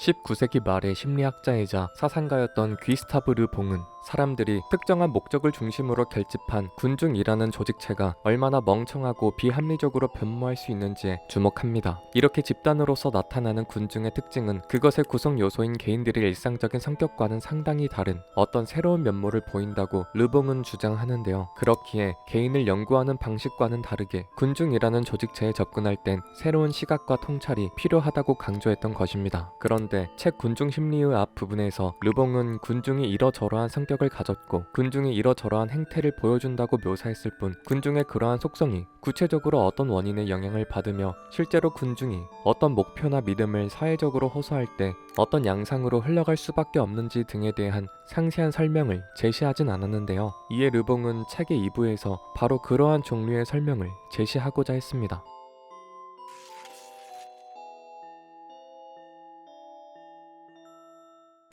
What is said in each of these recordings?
19세기 말의 심리학자이자 사상가였던 귀스타브 르봉은 사람들이 특정한 목적을 중심으로 결집한 군중이라는 조직체가 얼마나 멍청하고 비합리적으로 변모할 수 있는지에 주목합니다. 이렇게 집단으로서 나타나는 군중의 특징은 그것의 구성 요소인 개인들의 일상적인 성격과는 상당히 다른 어떤 새로운 면모를 보인다고 르봉은 주장하는데요. 그렇기에 개인을 연구하는 방식과는 다르게 군중이라는 조직체에 접근할 땐 새로운 시각과 통찰이 필요하다고 강조했던 것입니다. 그런데 책 군중 심리의 앞 부분에서 르봉은 군중이 이러저러한 성격을 가졌고 군중이 이러저러한 행태를 보여준다고 묘사했을 뿐 군중의 그러한 속성이 구체적으로 어떤 원인의 영향을 받으며 실제로 군중이 어떤 목표나 믿음을 사회적으로 호소할 때 어떤 양상으로 흘러갈 수밖에 없는지 등에 대한 상세한 설명을 제시하진 않았는데요. 이에 르봉은 책의 2부에서 바로 그러한 종류의 설명을 제시하고자 했습니다.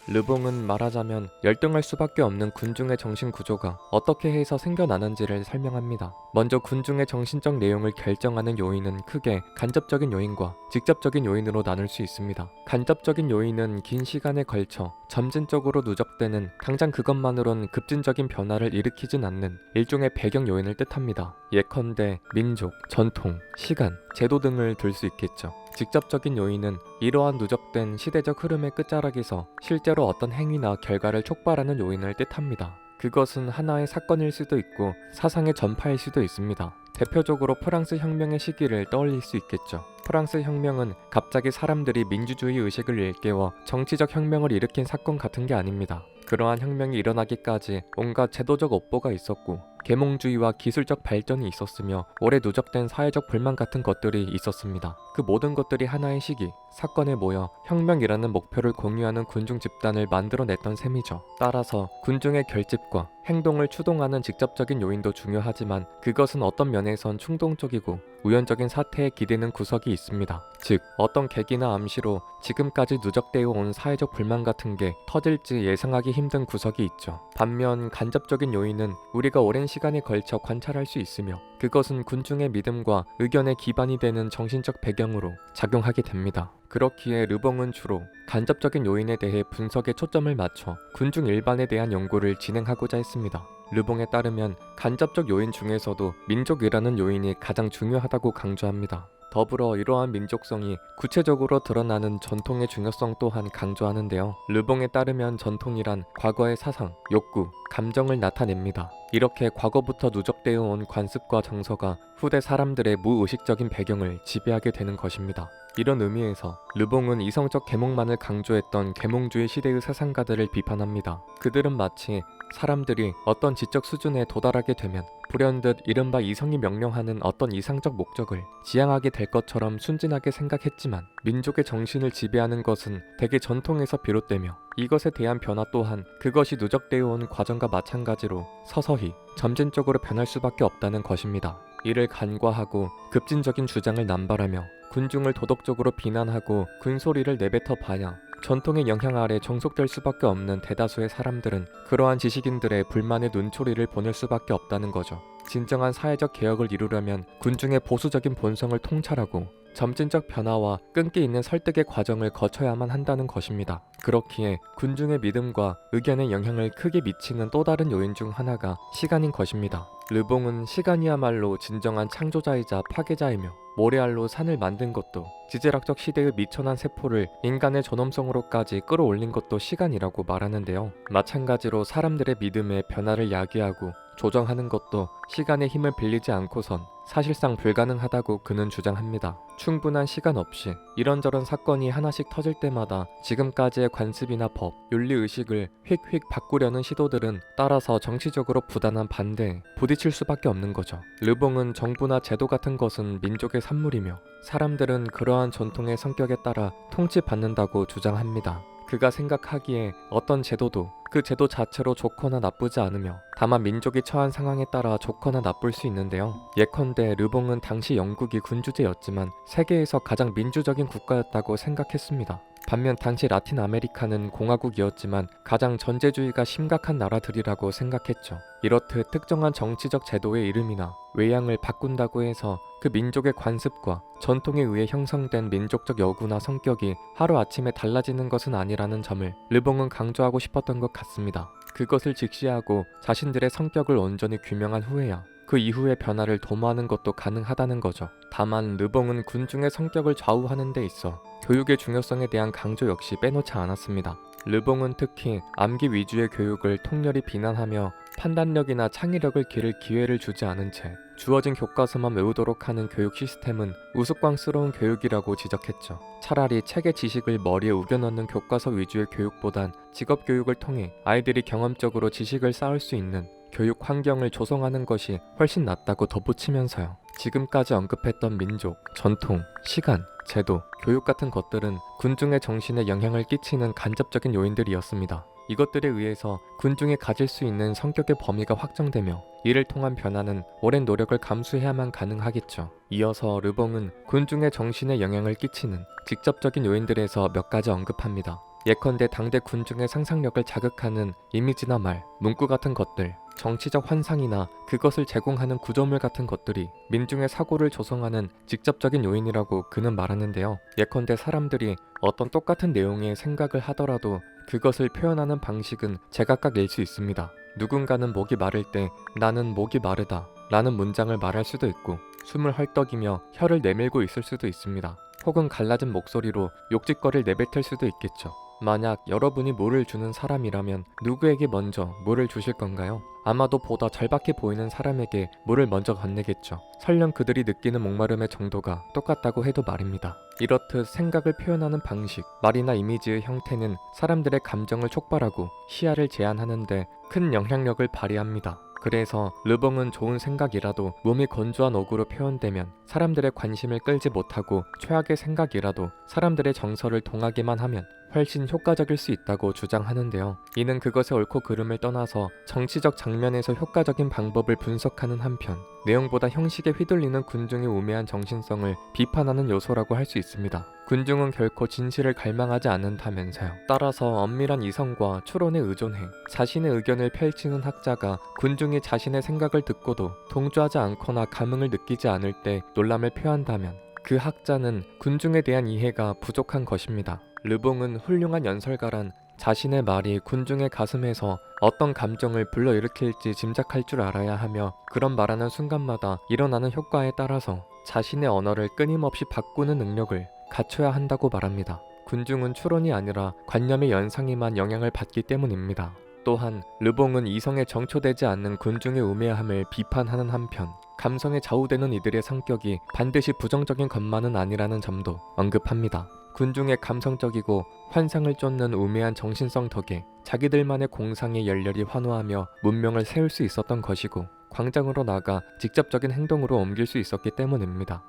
르봉은 말하자면 열등할 수밖에 없는 군중의 정신 구조가 어떻게 해서 생겨나는지를 설명합니다. 먼저 군중의 정신적 내용을 결정하는 요인은 크게 간접적인 요인과 직접적인 요인으로 나눌 수 있습니다. 간접적인 요인은 긴 시간에 걸쳐 점진적으로 누적되는 당장 그것만으론 급진적인 변화를 일으키진 않는 일종의 배경 요인을 뜻합니다. 예컨대 민족, 전통, 시간, 제도 등을 들 수 있겠죠. 직접적인 요인은 이러한 누적된 시대적 흐름의 끝자락에서 실제로 어떤 행위나 결과를 촉발하는 요인을 뜻합니다. 그것은 하나의 사건일 수도 있고 사상의 전파일 수도 있습니다. 대표적으로 프랑스 혁명의 시기를 떠올릴 수 있겠죠. 프랑스 혁명은 갑자기 사람들이 민주주의 의식을 일깨워 정치적 혁명을 일으킨 사건 같은 게 아닙니다. 그러한 혁명이 일어나기까지 온갖 제도적 업보가 있었고 계몽주의와 기술적 발전이 있었으며 오래 누적된 사회적 불만 같은 것들이 있었습니다. 그 모든 것들이 하나의 시기, 사건에 모여 혁명이라는 목표를 공유하는 군중 집단을 만들어냈던 셈이죠. 따라서 군중의 결집과 행동을 추동하는 직접적인 요인도 중요하지만 그것은 어떤 면에선 충동적이고 우연적인 사태에 기대는 구석이 있습니다. 즉, 어떤 계기나 암시로 지금까지 누적되어 온 사회적 불만 같은 게 터질지 예상하기 힘든 구석이 있죠. 반면 간접적인 요인은 우리가 오랜 시간에 걸쳐 관찰할 수 있으며 그것은 군중의 믿음과 의견의 기반이 되는 정신적 배경으로 작용하게 됩니다. 그렇기에 르봉은 주로 간접적인 요인에 대해 분석에 초점을 맞춰 군중 일반에 대한 연구를 진행하고자 했습니다. 르봉에 따르면 간접적 요인 중에서도 민족이라는 요인이 가장 중요하다고 강조합니다. 더불어 이러한 민족성이 구체적으로 드러나는 전통의 중요성 또한 강조하는데요. 르봉에 따르면 전통이란 과거의 사상, 욕구, 감정을 나타냅니다. 이렇게 과거부터 누적되어 온 관습과 정서가 후대 사람들의 무의식적인 배경을 지배하게 되는 것입니다. 이런 의미에서 르봉은 이성적 계몽만을 강조했던 계몽주의 시대의 사상가들을 비판합니다. 그들은 마치 사람들이 어떤 지적 수준에 도달하게 되면 불현듯 이른바 이성이 명령하는 어떤 이상적 목적을 지향하게 될 것처럼 순진하게 생각했지만 민족의 정신을 지배하는 것은 대개 전통에서 비롯되며 이것에 대한 변화 또한 그것이 누적되어 온 과정과 마찬가지로 서서히 점진적으로 변할 수밖에 없다는 것입니다. 이를 간과하고 급진적인 주장을 남발하며 군중을 도덕적으로 비난하고 군소리를 내뱉어 봐야 전통의 영향 아래 종속될 수밖에 없는 대다수의 사람들은 그러한 지식인들의 불만의 눈초리를 보낼 수밖에 없다는 거죠. 진정한 사회적 개혁을 이루려면 군중의 보수적인 본성을 통찰하고 점진적 변화와 끈기 있는 설득의 과정을 거쳐야만 한다는 것입니다. 그렇기에 군중의 믿음과 의견에 영향을 크게 미치는 또 다른 요인 중 하나가 시간인 것입니다. 르봉은 시간이야말로 진정한 창조자이자 파괴자이며 모래알로 산을 만든 것도 지질학적 시대의 미천한 세포를 인간의 존엄성으로까지 끌어올린 것도 시간이라고 말하는데요. 마찬가지로 사람들의 믿음의 변화를 야기하고 조정하는 것도 시간의 힘을 빌리지 않고선 사실상 불가능하다고 그는 주장합니다. 충분한 시간 없이 이런저런 사건이 하나씩 터질 때마다 지금까지의 관습이나 법, 윤리의식을 휙휙 바꾸려는 시도들은 따라서 정치적으로 부단한 반대에 부딪힐 수밖에 없는 거죠. 르봉은 정부나 제도 같은 것은 민족의 산물이며 사람들은 그러한 전통의 성격에 따라 통치받는다고 주장합니다. 그가 생각하기에 어떤 제도도 그 제도 자체로 좋거나 나쁘지 않으며 다만 민족이 처한 상황에 따라 좋거나 나쁠 수 있는데요. 예컨대 르봉은 당시 영국이 군주제였지만 세계에서 가장 민주적인 국가였다고 생각했습니다. 반면 당시 라틴 아메리카는 공화국이었지만 가장 전제주의가 심각한 나라들이라고 생각했죠. 이렇듯 특정한 정치적 제도의 이름이나 외양을 바꾼다고 해서 그 민족의 관습과 전통에 의해 형성된 민족적 여구나 성격이 하루아침에 달라지는 것은 아니라는 점을 르봉은 강조하고 싶었던 것 같습니다. 그것을 직시하고 자신들의 성격을 온전히 규명한 후에야 그 이후의 변화를 도모하는 것도 가능하다는 거죠. 다만 르봉은 군중의 성격을 좌우하는 데 있어 교육의 중요성에 대한 강조 역시 빼놓지 않았습니다. 르봉은 특히 암기 위주의 교육을 통렬히 비난하며 판단력이나 창의력을 기를 기회를 주지 않은 채 주어진 교과서만 외우도록 하는 교육 시스템은 우스꽝스러운 교육이라고 지적했죠. 차라리 책의 지식을 머리에 우겨넣는 교과서 위주의 교육보단 직업 교육을 통해 아이들이 경험적으로 지식을 쌓을 수 있는 교육 환경을 조성하는 것이 훨씬 낫다고 덧붙이면서요. 지금까지 언급했던 민족, 전통, 시간, 제도, 교육 같은 것들은 군중의 정신에 영향을 끼치는 간접적인 요인들이었습니다. 이것들에 의해서 군중이 가질 수 있는 성격의 범위가 확정되며 이를 통한 변화는 오랜 노력을 감수해야만 가능하겠죠. 이어서 르봉은 군중의 정신에 영향을 끼치는 직접적인 요인들에서 몇 가지 언급합니다. 예컨대 당대 군중의 상상력을 자극하는 이미지나 말, 문구 같은 것들, 정치적 환상이나 그것을 제공하는 구조물 같은 것들이 민중의 사고를 조성하는 직접적인 요인이라고 그는 말하는데요. 예컨대 사람들이 어떤 똑같은 내용의 생각을 하더라도 그것을 표현하는 방식은 제각각 낼 수 있습니다. 누군가는 목이 마를 때 나는 목이 마르다 라는 문장을 말할 수도 있고 숨을 헐떡이며 혀를 내밀고 있을 수도 있습니다. 혹은 갈라진 목소리로 욕짓거리를 내뱉을 수도 있겠죠. 만약 여러분이 물을 주는 사람이라면 누구에게 먼저 물을 주실 건가요? 아마도 보다 절박해 보이는 사람에게 물을 먼저 건네겠죠. 설령 그들이 느끼는 목마름의 정도가 똑같다고 해도 말입니다. 이렇듯 생각을 표현하는 방식, 말이나 이미지의 형태는 사람들의 감정을 촉발하고 시야를 제한하는데 큰 영향력을 발휘합니다. 그래서 르봉은 좋은 생각이라도 몸이 건조한 어구로 표현되면 사람들의 관심을 끌지 못하고 최악의 생각이라도 사람들의 정서를 동하게만 하면 훨씬 효과적일 수 있다고 주장하는데요. 이는 그것의 옳고 그름을 떠나서 정치적 장면에서 효과적인 방법을 분석하는 한편 내용보다 형식에 휘둘리는 군중의 우매한 정신성을 비판하는 요소라고 할 수 있습니다. 군중은 결코 진실을 갈망하지 않는다면서요. 따라서 엄밀한 이성과 추론에 의존해 자신의 의견을 펼치는 학자가 군중이 자신의 생각을 듣고도 동조하지 않거나 감흥을 느끼지 않을 때 논람을 표한다면 그 학자는 군중에 대한 이해가 부족한 것입니다. 르봉은 훌륭한 연설가란 자신의 말이 군중의 가슴에서 어떤 감정을 불러일으킬지 짐작할 줄 알아야 하며 그런 말하는 순간마다 일어나는 효과에 따라서 자신의 언어를 끊임없이 바꾸는 능력을 갖춰야 한다고 말합니다. 군중은 추론이 아니라 관념의 연상에만 영향을 받기 때문입니다. 또한 르봉은 이성에 정초되지 않는 군중의 우매함을 비판하는 한편 감성에 좌우되는 이들의 성격이 반드시 부정적인 것만은 아니라는 점도 언급합니다. 군중의 감성적이고 환상을 쫓는 우매한 정신성 덕에 자기들만의 공상에 열렬히 환호하며 문명을 세울 수 있었던 것이고 광장으로 나가 직접적인 행동으로 옮길 수 있었기 때문입니다.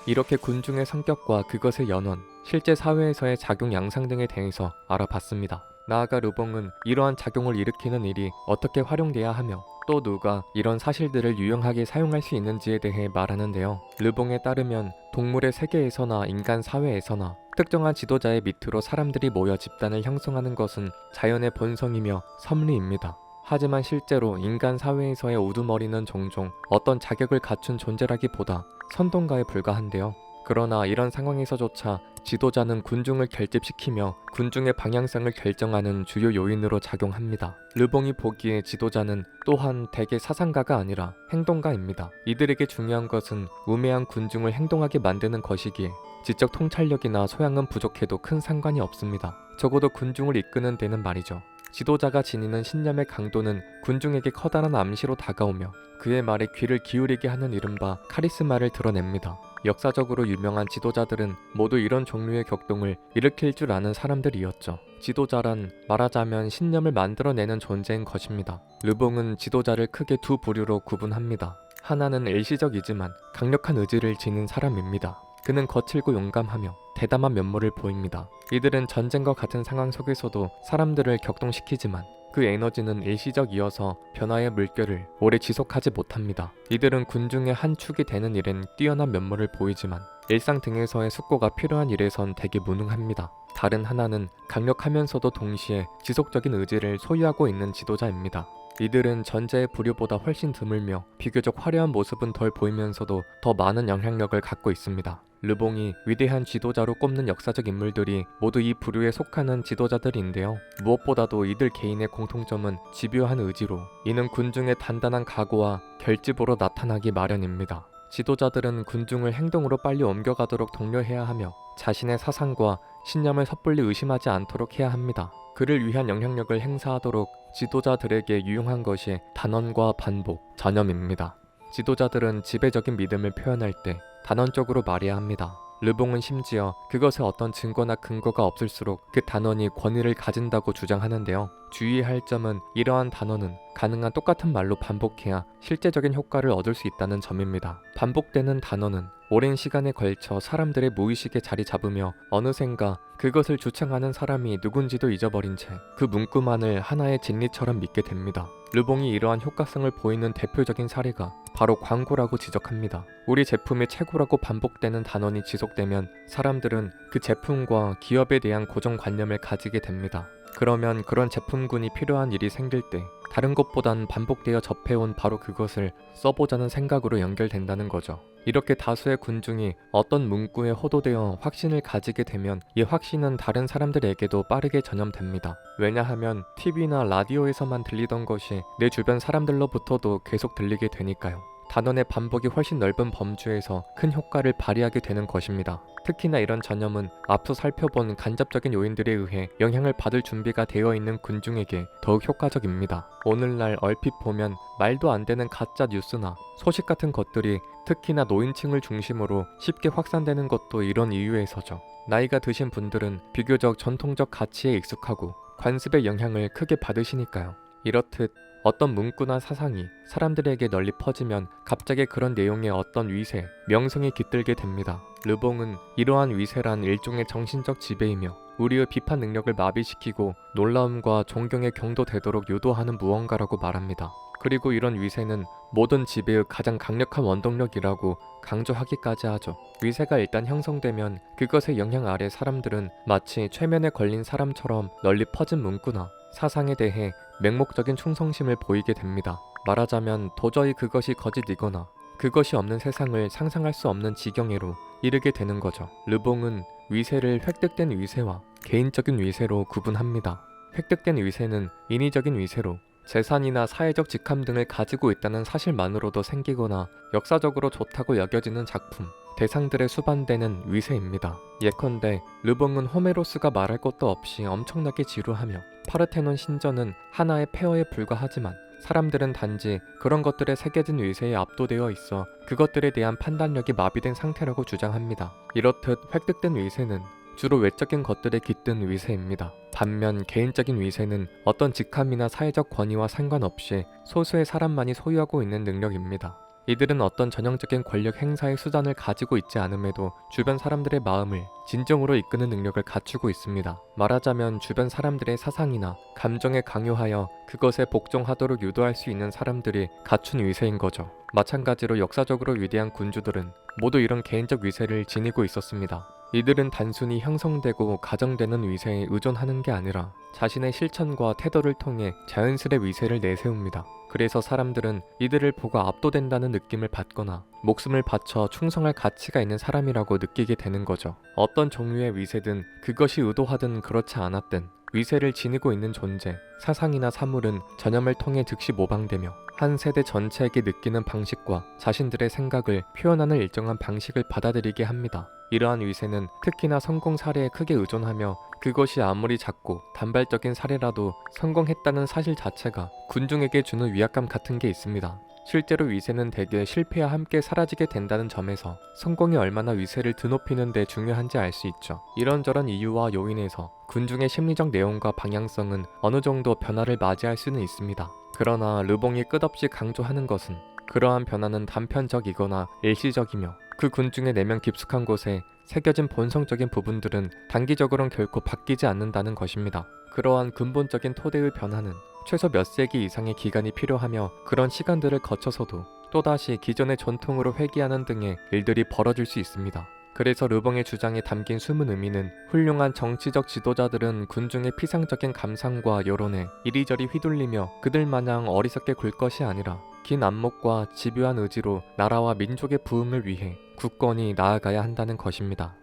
이렇게 군중의 성격과 그것의 연원, 실제 사회에서의 작용 양상 등에 대해서 알아봤습니다. 나아가 르봉은 이러한 작용을 일으키는 일이 어떻게 활용돼야 하며 또 누가 이런 사실들을 유용하게 사용할 수 있는지에 대해 말하는데요. 르봉에 따르면 동물의 세계에서나 인간 사회에서나 특정한 지도자의 밑으로 사람들이 모여 집단을 형성하는 것은 자연의 본성이며 섭리입니다. 하지만 실제로 인간 사회에서의 우두머리는 종종 어떤 자격을 갖춘 존재라기보다 선동가에 불과한데요. 그러나 이런 상황에서조차 지도자는 군중을 결집시키며 군중의 방향성을 결정하는 주요 요인으로 작용합니다. 르봉이 보기에 지도자는 또한 대개 사상가가 아니라 행동가입니다. 이들에게 중요한 것은 우매한 군중을 행동하게 만드는 것이기에 지적 통찰력이나 소양은 부족해도 큰 상관이 없습니다. 적어도 군중을 이끄는 데는 말이죠. 지도자가 지니는 신념의 강도는 군중에게 커다란 암시로 다가오며 그의 말에 귀를 기울이게 하는 이른바 카리스마를 드러냅니다. 역사적으로 유명한 지도자들은 모두 이런 종류의 격동을 일으킬 줄 아는 사람들이었죠. 지도자란 말하자면 신념을 만들어내는 존재인 것입니다. 르봉은 지도자를 크게 두 부류로 구분합니다. 하나는 일시적이지만 강력한 의지를 지닌 사람입니다. 그는 거칠고 용감하며 대담한 면모를 보입니다. 이들은 전쟁과 같은 상황 속에서도 사람들을 격동시키지만 그 에너지는 일시적이어서 변화의 물결을 오래 지속하지 못합니다. 이들은 군중의 한 축이 되는 일엔 뛰어난 면모를 보이지만 일상 등에서의 숙고가 필요한 일에선 되게 무능합니다. 다른 하나는 강력하면서도 동시에 지속적인 의지를 소유하고 있는 지도자입니다. 이들은 전자의 부류보다 훨씬 드물며 비교적 화려한 모습은 덜 보이면서도 더 많은 영향력을 갖고 있습니다. 르봉이 위대한 지도자로 꼽는 역사적 인물들이 모두 이 부류에 속하는 지도자들인데요. 무엇보다도 이들 개인의 공통점은 집요한 의지로, 이는 군중의 단단한 각오와 결집으로 나타나기 마련입니다. 지도자들은 군중을 행동으로 빨리 옮겨가도록 독려해야 하며 자신의 사상과 신념을 섣불리 의심하지 않도록 해야 합니다. 그를 위한 영향력을 행사하도록 지도자들에게 유용한 것이 단언과 반복, 전염입니다. 지도자들은 지배적인 믿음을 표현할 때 단언적으로 말해야 합니다. 르봉은 심지어 그것에 어떤 증거나 근거가 없을수록 그 단언이 권위를 가진다고 주장하는데요. 주의할 점은 이러한 단언은 가능한 똑같은 말로 반복해야 실제적인 효과를 얻을 수 있다는 점입니다. 반복되는 단언은 오랜 시간에 걸쳐 사람들의 무의식에 자리 잡으며 어느샌가 그것을 주창하는 사람이 누군지도 잊어버린 채 그 문구만을 하나의 진리처럼 믿게 됩니다. 르봉이 이러한 효과성을 보이는 대표적인 사례가 바로 광고라고 지적합니다. 우리 제품이 최고라고 반복되는 단언이 지속되면 사람들은 그 제품과 기업에 대한 고정관념을 가지게 됩니다. 그러면 그런 제품군이 필요한 일이 생길 때 다른 것보단 반복되어 접해온 바로 그것을 써보자는 생각으로 연결된다는 거죠. 이렇게 다수의 군중이 어떤 문구에 호도되어 확신을 가지게 되면 이 확신은 다른 사람들에게도 빠르게 전염됩니다. 왜냐하면 TV나 라디오에서만 들리던 것이 내 주변 사람들로부터도 계속 들리게 되니까요. 단언의 반복이 훨씬 넓은 범주에서 큰 효과를 발휘하게 되는 것입니다. 특히나 이런 전염은 앞서 살펴본 간접적인 요인들에 의해 영향을 받을 준비가 되어 있는 군중에게 더욱 효과적입니다. 오늘날 얼핏 보면 말도 안 되는 가짜 뉴스나 소식 같은 것들이 특히나 노인층을 중심으로 쉽게 확산되는 것도 이런 이유에서죠. 나이가 드신 분들은 비교적 전통적 가치에 익숙하고 관습의 영향을 크게 받으시니까요. 이렇듯 어떤 문구나 사상이 사람들에게 널리 퍼지면 갑자기 그런 내용의 어떤 위세, 명성이 깃들게 됩니다. 르봉은 이러한 위세란 일종의 정신적 지배이며 우리의 비판 능력을 마비시키고 놀라움과 존경에 경도되도록 유도하는 무언가라고 말합니다. 그리고 이런 위세는 모든 지배의 가장 강력한 원동력이라고 강조하기까지 하죠. 위세가 일단 형성되면 그것의 영향 아래 사람들은 마치 최면에 걸린 사람처럼 널리 퍼진 문구나 사상에 대해 맹목적인 충성심을 보이게 됩니다. 말하자면 도저히 그것이 거짓이거나 그것이 없는 세상을 상상할 수 없는 지경으로 이르게 되는 거죠. 르봉은 위세를 획득된 위세와 개인적인 위세로 구분합니다. 획득된 위세는 인위적인 위세로 재산이나 사회적 직함 등을 가지고 있다는 사실만으로도 생기거나 역사적으로 좋다고 여겨지는 작품, 대상들에 수반되는 위세입니다. 예컨대 르봉은 호메로스가 말할 것도 없이 엄청나게 지루하며 파르테논 신전은 하나의 폐허에 불과하지만 사람들은 단지 그런 것들에 새겨진 위세에 압도되어 있어 그것들에 대한 판단력이 마비된 상태라고 주장합니다. 이렇듯 획득된 위세는 주로 외적인 것들에 깃든 위세입니다. 반면 개인적인 위세는 어떤 직함이나 사회적 권위와 상관없이 소수의 사람만이 소유하고 있는 능력입니다. 이들은 어떤 전형적인 권력 행사의 수단을 가지고 있지 않음에도 주변 사람들의 마음을 진정으로 이끄는 능력을 갖추고 있습니다. 말하자면 주변 사람들의 사상이나 감정에 강요하여 그것에 복종하도록 유도할 수 있는 사람들이 갖춘 위세인 거죠. 마찬가지로 역사적으로 위대한 군주들은 모두 이런 개인적 위세를 지니고 있었습니다. 이들은 단순히 형성되고 가정되는 위세에 의존하는 게 아니라 자신의 실천과 태도를 통해 자연스레 위세를 내세웁니다. 그래서 사람들은 이들을 보고 압도된다는 느낌을 받거나 목숨을 바쳐 충성할 가치가 있는 사람이라고 느끼게 되는 거죠. 어떤 종류의 위세든 그것이 의도하든 그렇지 않았든 위세를 지니고 있는 존재, 사상이나 사물은 전염을 통해 즉시 모방되며 한 세대 전체에게 느끼는 방식과 자신들의 생각을 표현하는 일정한 방식을 받아들이게 합니다. 이러한 위세는 특히나 성공 사례에 크게 의존하며 그것이 아무리 작고 단발적인 사례라도 성공했다는 사실 자체가 군중에게 주는 위압감 같은 게 있습니다. 실제로 위세는 대개 실패와 함께 사라지게 된다는 점에서 성공이 얼마나 위세를 드높이는 데 중요한지 알 수 있죠. 이런저런 이유와 요인에서 군중의 심리적 내용과 방향성은 어느 정도 변화를 맞이할 수는 있습니다. 그러나 르봉이 끝없이 강조하는 것은 그러한 변화는 단편적이거나 일시적이며 그 군중의 내면 깊숙한 곳에 새겨진 본성적인 부분들은 단기적으로는 결코 바뀌지 않는다는 것입니다. 그러한 근본적인 토대의 변화는 최소 몇 세기 이상의 기간이 필요하며 그런 시간들을 거쳐서도 또다시 기존의 전통으로 회귀하는 등의 일들이 벌어질 수 있습니다. 그래서 르봉의 주장에 담긴 숨은 의미는 훌륭한 정치적 지도자들은 군중의 피상적인 감상과 여론에 이리저리 휘둘리며 그들 마냥 어리석게 굴 것이 아니라 긴 안목과 집요한 의지로 나라와 민족의 부흥을 위해 굳건히 나아가야 한다는 것입니다.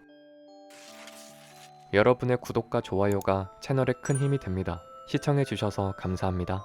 여러분의 구독과 좋아요가 채널에 큰 힘이 됩니다. 시청해주셔서 감사합니다.